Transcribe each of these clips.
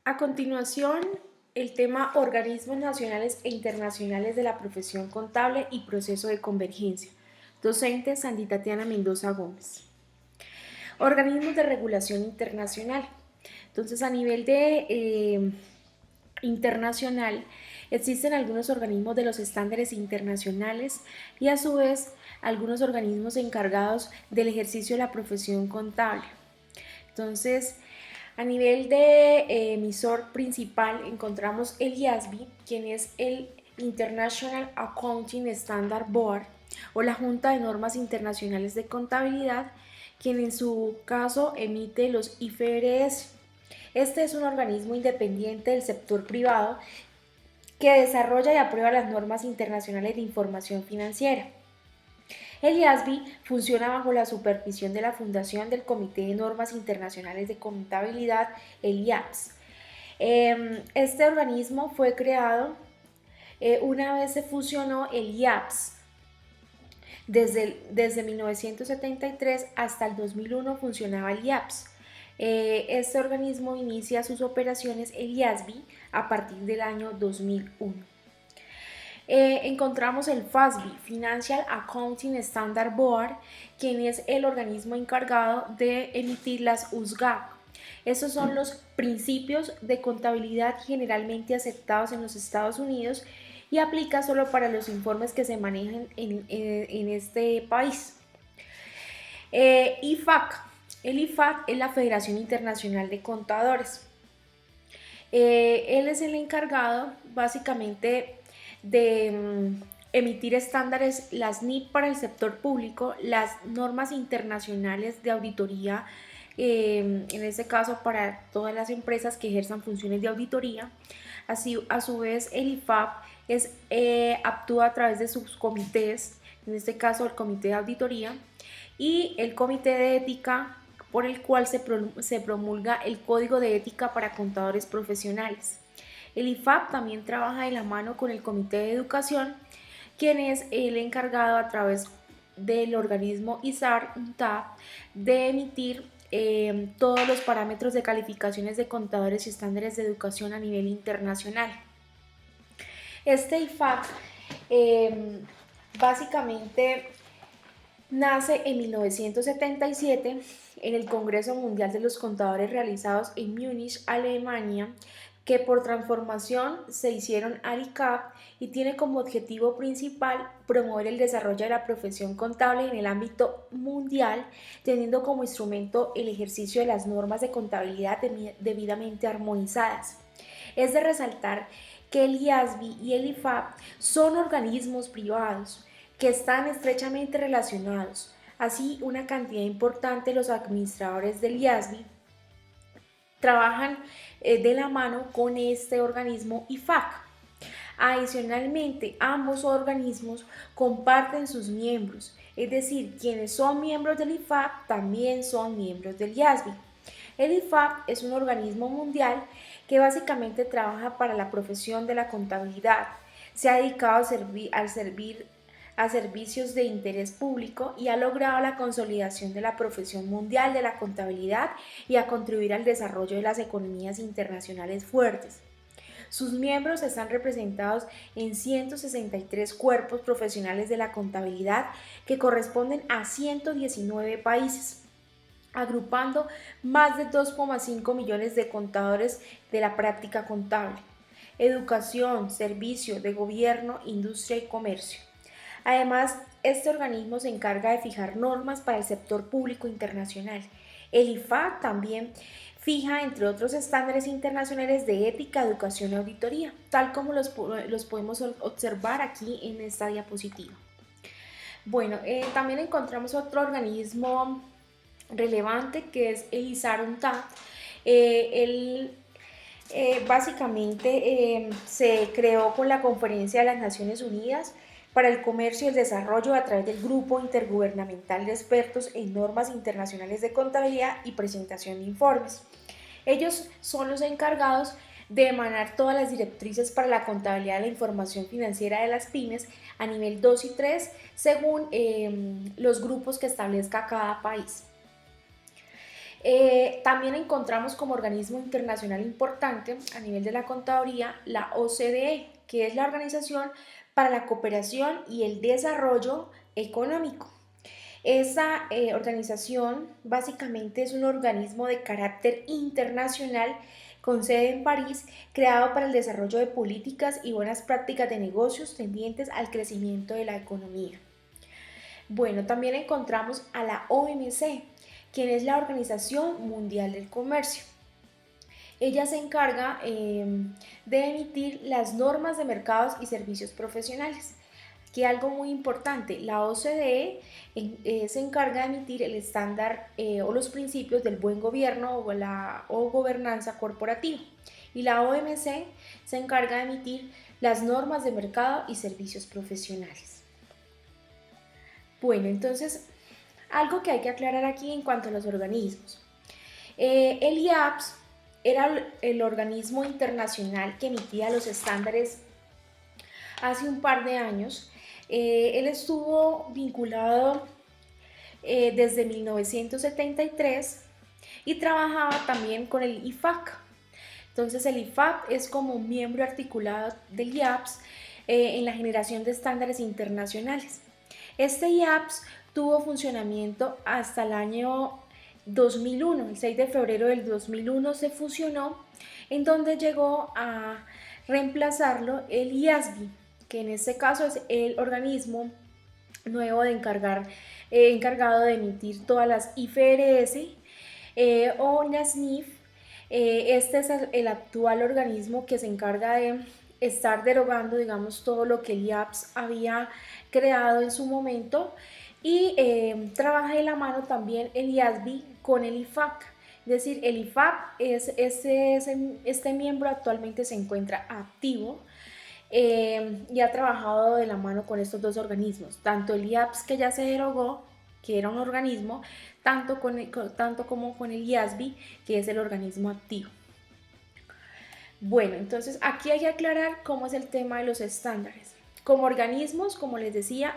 A continuación, el tema organismos nacionales e internacionales de la profesión contable y proceso de convergencia. Docente Sandy Tatiana Mendoza Gómez. Organismos de regulación internacional. Entonces, a nivel de internacional, existen algunos organismos de los estándares internacionales y a su vez algunos organismos encargados del ejercicio de la profesión contable. Entonces, a nivel de emisor principal encontramos el IASB, quien es el International Accounting Standard Board o la Junta de Normas Internacionales de Contabilidad, quien en su caso emite los IFRS. Este es un organismo independiente del sector privado que desarrolla y aprueba las normas internacionales de información financiera. El IASB funciona bajo la supervisión de la Fundación del Comité de Normas Internacionales de Contabilidad, el IAPS. Este organismo fue creado una vez se fusionó el IAPS. Desde 1973 hasta el 2001 funcionaba el IAPS. Este organismo inicia sus operaciones, el IASB, a partir del año 2001. Encontramos el FASB, Financial Accounting Standard Board, quien es el organismo encargado de emitir las USGAP. Estos son los principios de contabilidad generalmente aceptados en los Estados Unidos y aplica solo para los informes que se manejan en este país. IFAC. El IFAC es la Federación Internacional de Contadores. Él es el encargado básicamente de emitir estándares, las NIP para el sector público, las normas internacionales de auditoría, en este caso para todas las empresas que ejerzan funciones de auditoría. Así, a su vez, el IFAP actúa a través de sus comités, en este caso el comité de auditoría y el comité de ética, por el cual se promulga el Código de Ética para Contadores Profesionales. El IFAP también trabaja de la mano con el Comité de Educación, quien es el encargado a través del organismo ISAR-UNTAD de emitir todos los parámetros de calificaciones de contadores y estándares de educación a nivel internacional. Este IFAP básicamente nace en 1977 en el Congreso Mundial de los Contadores realizados en Múnich, Alemania, que por transformación se hicieron al ICAP y tiene como objetivo principal promover el desarrollo de la profesión contable en el ámbito mundial, teniendo como instrumento el ejercicio de las normas de contabilidad debidamente armonizadas. Es de resaltar que el IASB y el IFAP son organismos privados que están estrechamente relacionados. Así, una cantidad importante de los administradores del IASB trabajan de la mano con este organismo IFAC. Adicionalmente, ambos organismos comparten sus miembros, es decir, quienes son miembros del IFAC también son miembros del IASB. El IFAC es un organismo mundial que básicamente trabaja para la profesión de la contabilidad. Se ha dedicado a servir a servicios de interés público y ha logrado la consolidación de la profesión mundial de la contabilidad y a contribuir al desarrollo de las economías internacionales fuertes. Sus miembros están representados en 163 cuerpos profesionales de la contabilidad que corresponden a 119 países, agrupando más de 2,5 millones de contadores de la práctica contable, educación, servicio de gobierno, industria y comercio. Además, este organismo se encarga de fijar normas para el sector público internacional. El IFAC también fija, entre otros estándares internacionales de ética, educación y auditoría, tal como los podemos observar aquí en esta diapositiva. Bueno, también encontramos otro organismo relevante que es el ISAR-UNTAD. Básicamente se creó con la Conferencia de las Naciones Unidas para el Comercio y el Desarrollo a través del Grupo Intergubernamental de Expertos en Normas Internacionales de Contabilidad y Presentación de Informes. Ellos son los encargados de emanar todas las directrices para la contabilidad de la información financiera de las pymes a nivel 2 y 3 según los grupos que establezca cada país. También encontramos como organismo internacional importante a nivel de la contaduría la OCDE, que es la Organización para la Cooperación y el Desarrollo Económico. Esta organización básicamente es un organismo de carácter internacional con sede en París, creado para el desarrollo de políticas y buenas prácticas de negocios tendientes al crecimiento de la economía. Bueno, también encontramos a la OMC, quien es la Organización Mundial del Comercio. Ella se encarga de emitir las normas de mercados y servicios profesionales. Que algo muy importante, la OCDE se encarga de emitir el estándar o los principios del buen gobierno o gobernanza corporativa. Y la OMC se encarga de emitir las normas de mercado y servicios profesionales. Bueno, entonces, algo que hay que aclarar aquí en cuanto a los organismos. El IAPS era el organismo internacional que emitía los estándares hace un par de años. Él estuvo vinculado desde 1973 y trabajaba también con el IFAC. Entonces el IFAC es como un miembro articulado del IAPS en la generación de estándares internacionales. Este IAPS tuvo funcionamiento hasta el año 2001, el 6 de febrero del 2001 se fusionó, en donde llegó a reemplazarlo el IASB, que en este caso es el organismo nuevo de encargado de emitir todas las IFRS o las NIF. Este es el actual organismo que se encarga de estar derogando, digamos, todo lo que el IAPS había creado en su momento y trabaja de la mano también el IASB con el IFAC. Es decir, el IFAC este miembro actualmente se encuentra activo y ha trabajado de la mano con estos dos organismos, tanto el IAPS que ya se derogó, que era un organismo, tanto como con el IASB, que es el organismo activo. Bueno, entonces aquí hay que aclarar cómo es el tema de los estándares. Como organismos, como les decía,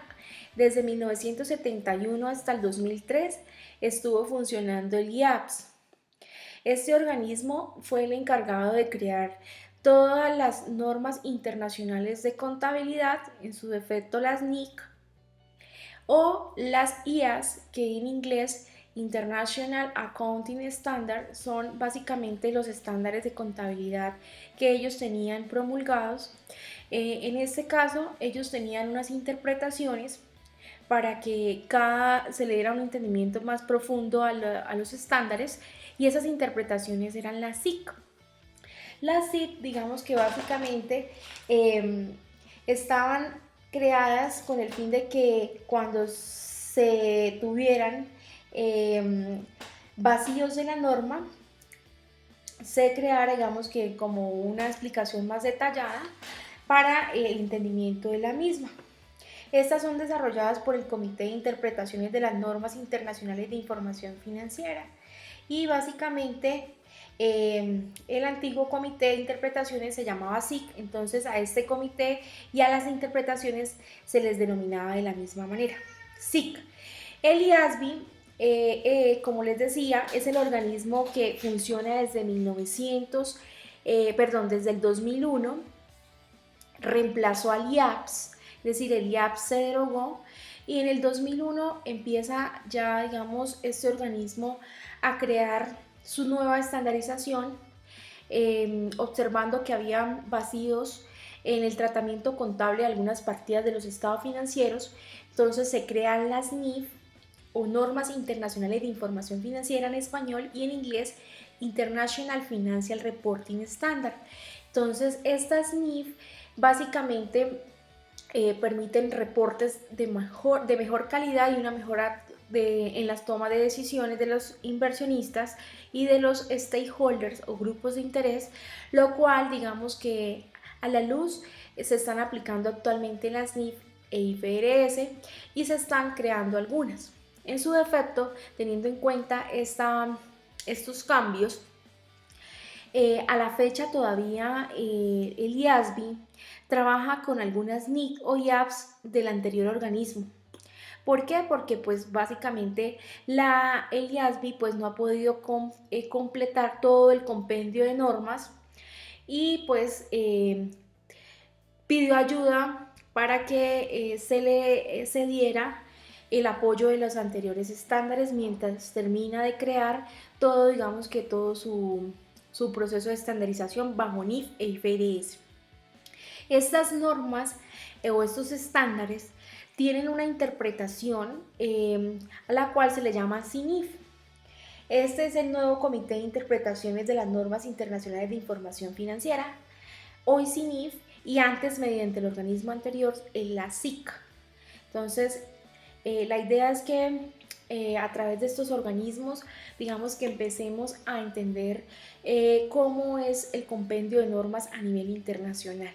desde 1971 hasta el 2003 estuvo funcionando el IAPS. Este organismo fue el encargado de crear todas las normas internacionales de contabilidad, en su defecto las NIC, o las IAS, que en inglés International Accounting Standard, son básicamente los estándares de contabilidad que ellos tenían promulgados. En este caso, ellos tenían unas interpretaciones para que se le diera un entendimiento más profundo a los estándares, y esas interpretaciones eran las SIC. Las SIC, digamos que básicamente estaban creadas con el fin de que cuando se tuvieran vacíos de la norma, se creara, digamos que como una explicación más detallada para el entendimiento de la misma. Estas son desarrolladas por el Comité de Interpretaciones de las Normas Internacionales de Información Financiera y básicamente el antiguo Comité de Interpretaciones se llamaba SIC, entonces a este comité y a las interpretaciones se les denominaba de la misma manera, SIC. El IASB, como les decía, es el organismo que funciona desde desde el 2001, reemplazó al IAPS. Es decir, el IAPS se derogó y en el 2001 empieza ya, digamos, este organismo a crear su nueva estandarización, observando que había vacíos en el tratamiento contable de algunas partidas de los estados financieros. Entonces se crean las NIF, o Normas Internacionales de Información Financiera en español, y en inglés International Financial Reporting Standard. Entonces estas NIF básicamente permiten reportes de mejor calidad y una mejora en las tomas de decisiones de los inversionistas y de los stakeholders o grupos de interés, lo cual, digamos que a la luz se están aplicando actualmente las NIF e IFRS y se están creando algunas. En su defecto, teniendo en cuenta estos cambios, a la fecha todavía el IASB trabaja con algunas NIC o IAPS del anterior organismo, ¿Por qué? Porque pues básicamente el IASBI pues no ha podido completar todo el compendio de normas y pues pidió ayuda para que se diera el apoyo de los anteriores estándares mientras termina de crear todo, digamos que todo su proceso de estandarización bajo NIF e IFRS. Estas normas o estos estándares tienen una interpretación a la cual se le llama CINIF. Este es el nuevo Comité de Interpretaciones de las Normas Internacionales de Información Financiera, hoy CINIF, y antes mediante el organismo anterior, la SIC. Entonces, la idea es que a través de estos organismos, digamos que empecemos a entender cómo es el compendio de normas a nivel internacional.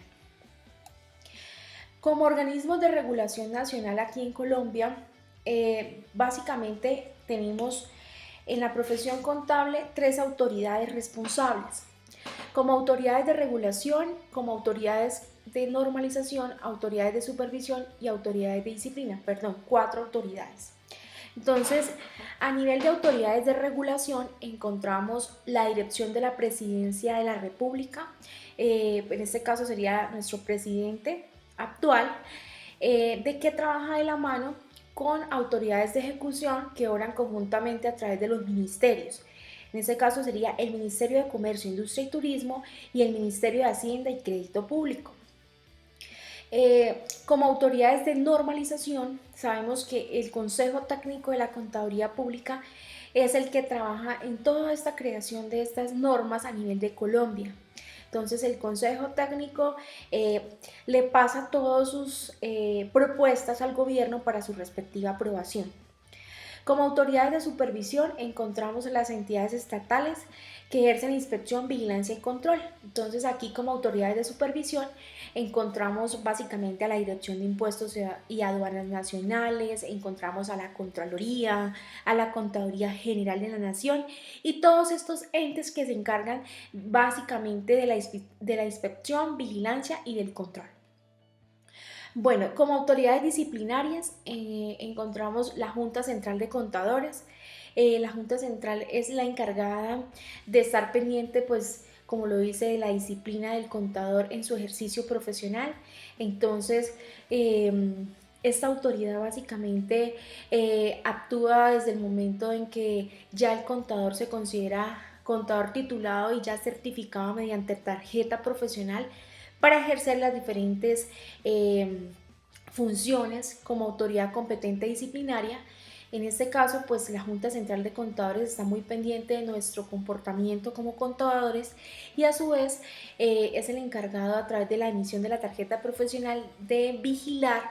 Como organismos de regulación nacional aquí en Colombia, básicamente tenemos en la profesión contable 3 autoridades responsables. Como autoridades de regulación, como autoridades de normalización, autoridades de supervisión y autoridades de disciplina, 4 autoridades. Entonces, a nivel de autoridades de regulación encontramos la dirección de la Presidencia de la República, en este caso sería nuestro presidente actual, de que trabaja de la mano con autoridades de ejecución que obran conjuntamente a través de los ministerios. En este caso sería el Ministerio de Comercio, Industria y Turismo y el Ministerio de Hacienda y Crédito Público. Como autoridades de normalización, sabemos que el Consejo Técnico de la Contaduría Pública es el que trabaja en toda esta creación de estas normas a nivel de Colombia. Entonces el Consejo Técnico le pasa todas sus propuestas al gobierno para su respectiva aprobación. Como autoridades de supervisión encontramos las entidades estatales que ejercen inspección, vigilancia y control. Entonces aquí como autoridades de supervisión encontramos básicamente a la Dirección de Impuestos y Aduanas Nacionales, encontramos a la Contraloría, a la Contaduría General de la Nación y todos estos entes que se encargan básicamente de la inspección, vigilancia y del control. Bueno, como autoridades disciplinarias encontramos la Junta Central de Contadores. La Junta Central es la encargada de estar pendiente, pues, como lo dice, de la disciplina del contador en su ejercicio profesional. Entonces, esta autoridad básicamente actúa desde el momento en que ya el contador se considera contador titulado y ya certificado mediante tarjeta profesional para ejercer las diferentes funciones como autoridad competente disciplinaria. En este caso, pues la Junta Central de Contadores está muy pendiente de nuestro comportamiento como contadores y a su vez es el encargado a través de la emisión de la tarjeta profesional de vigilar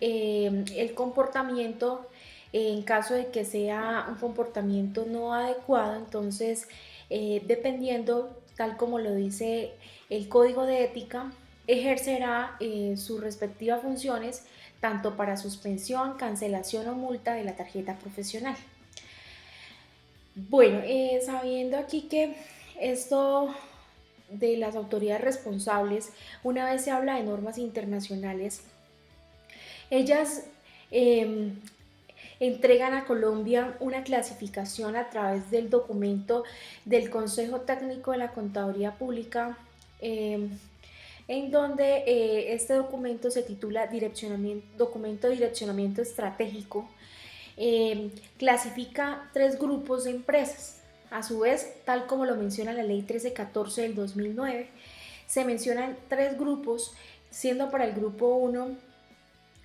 el comportamiento en caso de que sea un comportamiento no adecuado. Entonces, dependiendo, tal como lo dice el Código de Ética, ejercerá sus respectivas funciones tanto para suspensión, cancelación o multa de la tarjeta profesional. Bueno, sabiendo aquí que esto de las autoridades responsables, una vez se habla de normas internacionales, ellas entregan a Colombia una clasificación a través del documento del Consejo Técnico de la Contaduría Pública, en donde este documento se titula Documento de Direccionamiento Estratégico. Clasifica 3 grupos de empresas. A su vez, tal como lo menciona la Ley 1314 del 2009, se mencionan 3 grupos, siendo para el grupo 1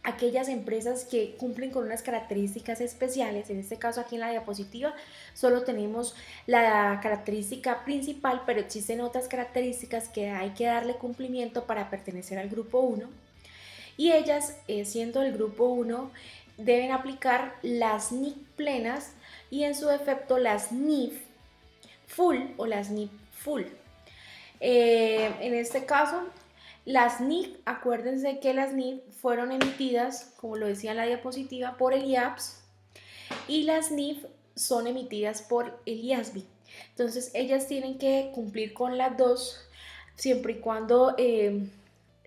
aquellas empresas que cumplen con unas características especiales. En este caso, aquí en la diapositiva solo tenemos la característica principal, pero existen otras características que hay que darle cumplimiento para pertenecer al grupo 1. Y ellas, siendo el grupo 1, deben aplicar las NIC plenas y en su defecto las NIF full o las NIF full. En este caso, las NIF, acuérdense que las NIF fueron emitidas, como lo decía en la diapositiva, por el IAPS y las NIF son emitidas por el IASBI. Entonces, ellas tienen que cumplir con las dos, siempre y cuando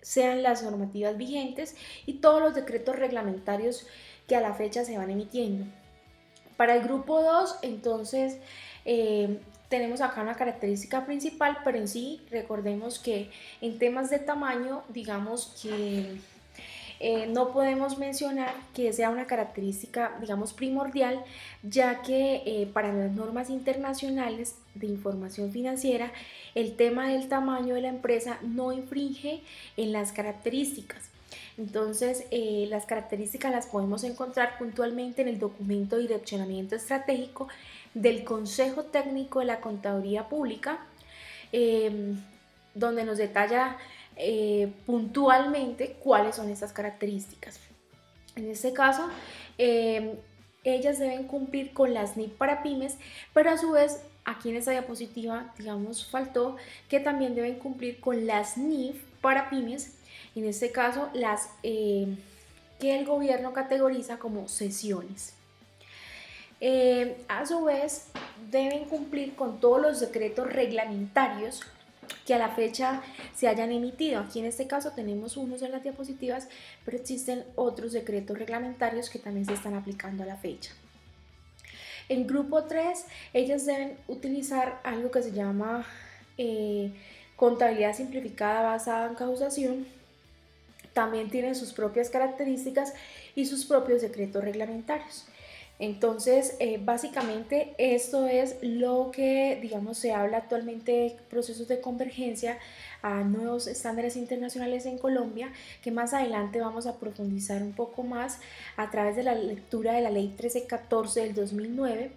sean las normativas vigentes y todos los decretos reglamentarios que a la fecha se van emitiendo. Para el grupo 2, entonces, tenemos acá una característica principal, pero en sí recordemos que en temas de tamaño, digamos que no podemos mencionar que sea una característica, digamos, primordial, ya que para las normas internacionales de información financiera, el tema del tamaño de la empresa no infringe en las características. Entonces, las características las podemos encontrar puntualmente en el documento de direccionamiento estratégico del Consejo Técnico de la Contaduría Pública, eh, donde nos detalla puntualmente cuáles son estas características. En este caso, ellas deben cumplir con las NIP para pymes, pero a su vez, aquí en esta diapositiva, digamos, faltó que también deben cumplir con las NIF para pymes, en este caso, las que el gobierno categoriza como sesiones. A su vez, deben cumplir con todos los decretos reglamentarios que a la fecha se hayan emitido. Aquí en este caso tenemos unos en las diapositivas, pero existen otros decretos reglamentarios que también se están aplicando a la fecha. En grupo 3, ellas deben utilizar algo que se llama contabilidad simplificada basada en causación. También tienen sus propias características y sus propios decretos reglamentarios. Entonces, básicamente esto es lo que, digamos, se habla actualmente de procesos de convergencia a nuevos estándares internacionales en Colombia, que más adelante vamos a profundizar un poco más a través de la lectura de la Ley 1314 del 2009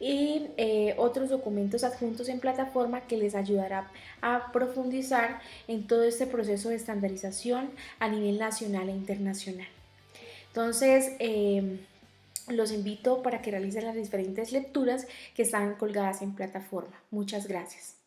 y otros documentos adjuntos en plataforma que les ayudará a profundizar en todo este proceso de estandarización a nivel nacional e internacional. Entonces, los invito para que realicen las diferentes lecturas que están colgadas en plataforma. Muchas gracias.